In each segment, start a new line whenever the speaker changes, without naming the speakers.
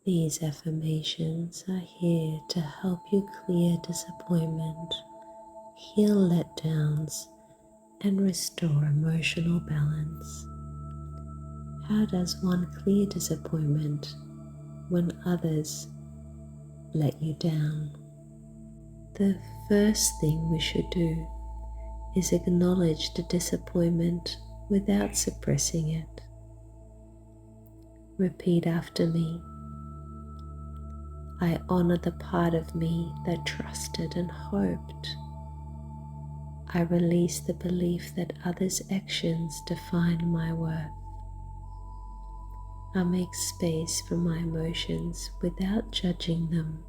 These affirmations are here to help you clear disappointment, heal letdowns, and restore emotional balance. How does one clear disappointment when others let you down? The first thing we should do is acknowledge the disappointment without suppressing it. Repeat after me. I honor the part of me that trusted and hoped. I release the belief that others' actions define my worth. I make space for my emotions without judging them.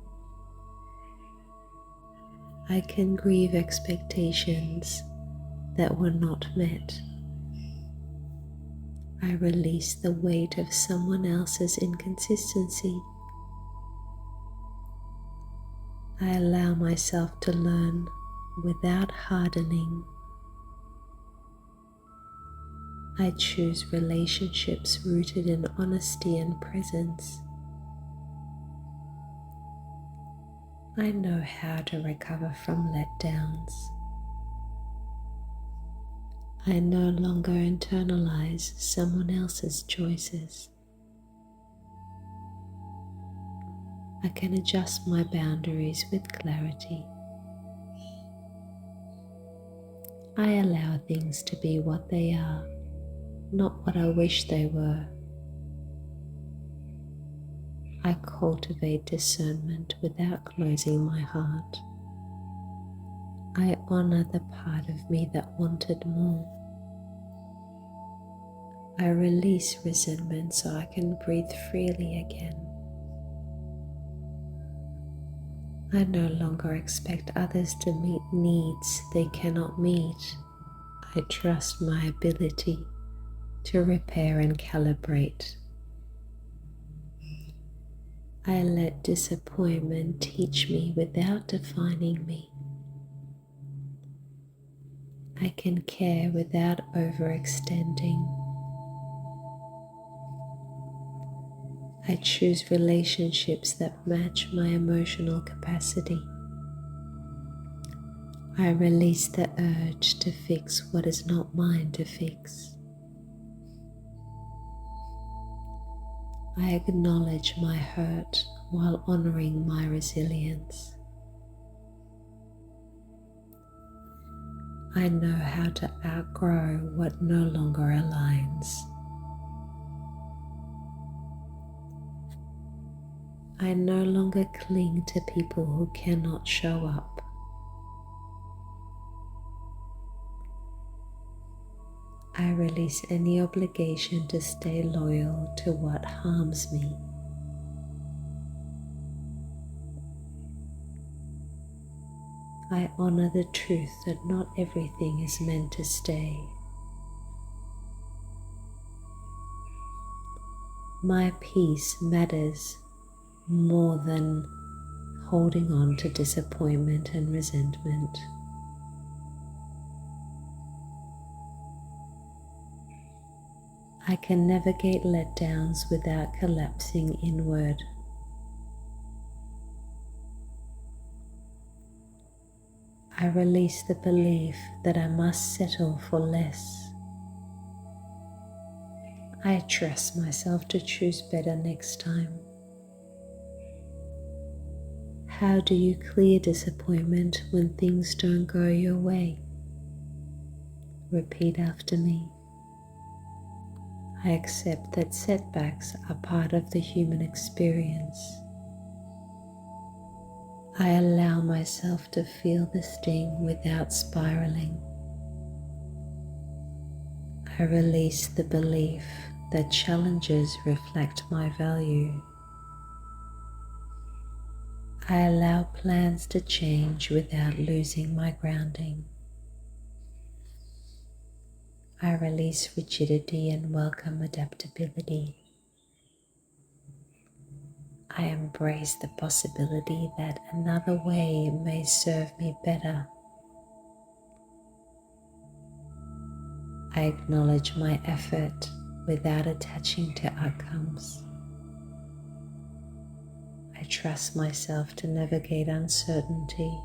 I can grieve expectations that were not met. I release the weight of someone else's inconsistency. I allow myself to learn without hardening. I choose relationships rooted in honesty and presence. I know how to recover from letdowns. I no longer internalize someone else's choices. I can adjust my boundaries with clarity. I allow things to be what they are, not what I wish they were. I cultivate discernment without closing my heart. I honor the part of me that wanted more. I release resentment so I can breathe freely again. I no longer expect others to meet needs they cannot meet. I trust my ability to repair and calibrate. I let disappointment teach me without defining me. I can care without overextending. I choose relationships that match my emotional capacity. I release the urge to fix what is not mine to fix. I acknowledge my hurt while honoring my resilience. I know how to outgrow what no longer aligns. I no longer cling to people who cannot show up. I release any obligation to stay loyal to what harms me. I honor the truth that not everything is meant to stay. My peace matters more than holding on to disappointment and resentment. I can navigate letdowns without collapsing inward. I release the belief that I must settle for less. I trust myself to choose better next time. How do you clear disappointment when things don't go your way? Repeat after me. I accept that setbacks are part of the human experience. I allow myself to feel the sting without spiraling. I release the belief that challenges reflect my value. I allow plans to change without losing my grounding. I release rigidity and welcome adaptability. I embrace the possibility that another way may serve me better. I acknowledge my effort without attaching to outcomes. trust myself to navigate uncertainty.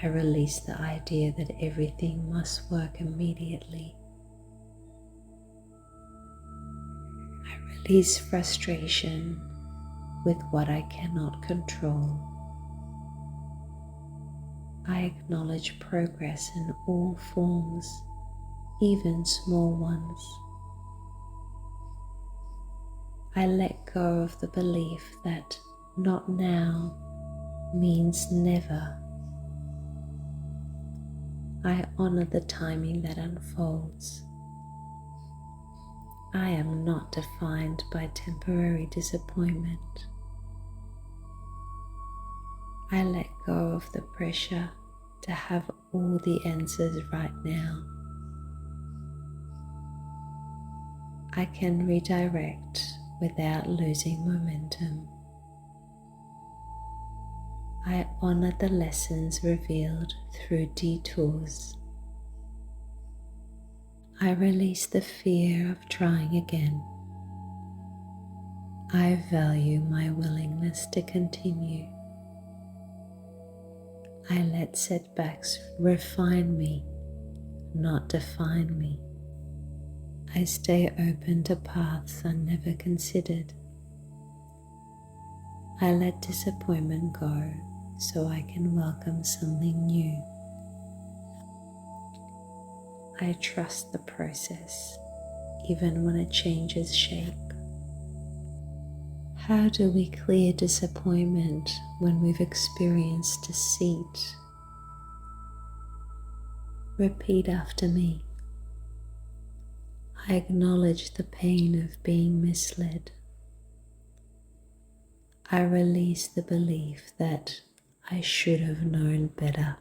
I release the idea that everything must work immediately. I release frustration with what I cannot control. I acknowledge progress in all forms, even small ones. I let go of the belief that not now means never. I honor the timing that unfolds. I am not defined by temporary disappointment. I let go of the pressure to have all the answers right now. I can redirect without losing momentum. I honor the lessons revealed through detours. I release the fear of trying again. I value my willingness to continue. I let setbacks refine me, not define me. I stay open to paths I never considered. I let disappointment go so I can welcome something new. I trust the process, even when it changes shape. How do we clear disappointment when we've experienced deceit? Repeat after me. I acknowledge the pain of being misled. I release the belief that I should have known better.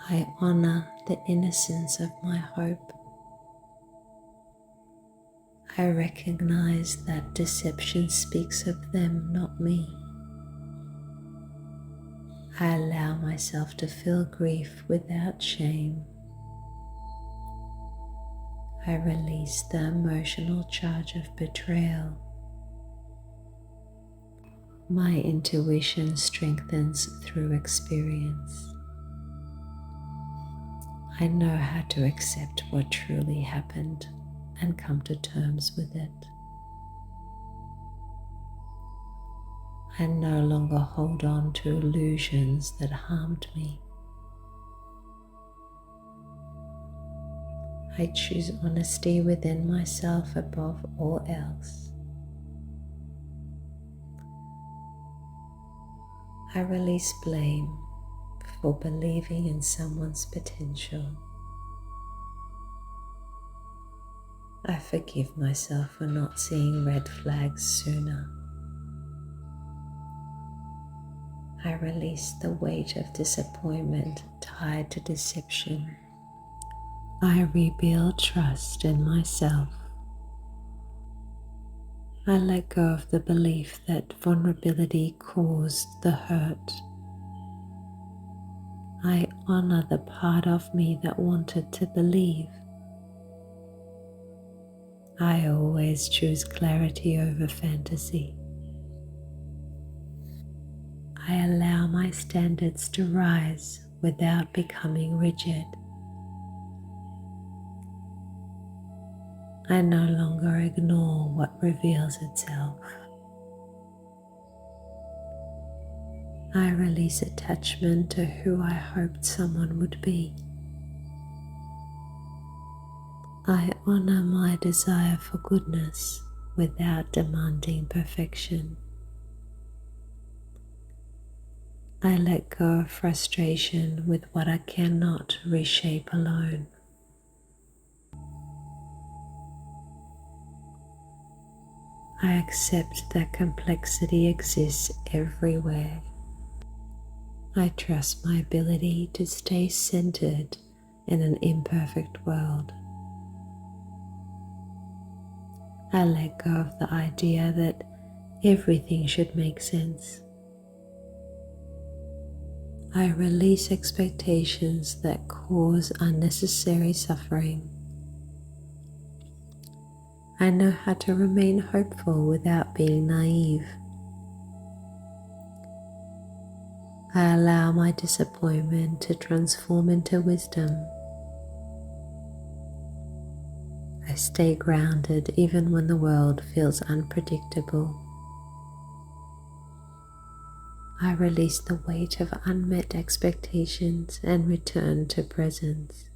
I honor the innocence of my hope. I recognize that deception speaks of them, not me. I allow myself to feel grief without shame. I release the emotional charge of betrayal. My intuition strengthens through experience. I know how to accept what truly happened and come to terms with it. I no longer hold on to illusions that harmed me. I choose honesty within myself above all else. I release blame for believing in someone's potential. I forgive myself for not seeing red flags sooner. I release the weight of disappointment tied to deception. I rebuild trust in myself. I let go of the belief that vulnerability caused the hurt. I honor the part of me that wanted to believe. I always choose clarity over fantasy. I allow my standards to rise without becoming rigid. I no longer ignore what reveals itself. I release attachment to who I hoped someone would be. I honor my desire for goodness without demanding perfection. I let go of frustration with what I cannot reshape alone. I accept that complexity exists everywhere. I trust my ability to stay centered in an imperfect world. I let go of the idea that everything should make sense. I release expectations that cause unnecessary suffering. I know how to remain hopeful without being naive. I allow my disappointment to transform into wisdom. I stay grounded even when the world feels unpredictable. I release the weight of unmet expectations and return to presence.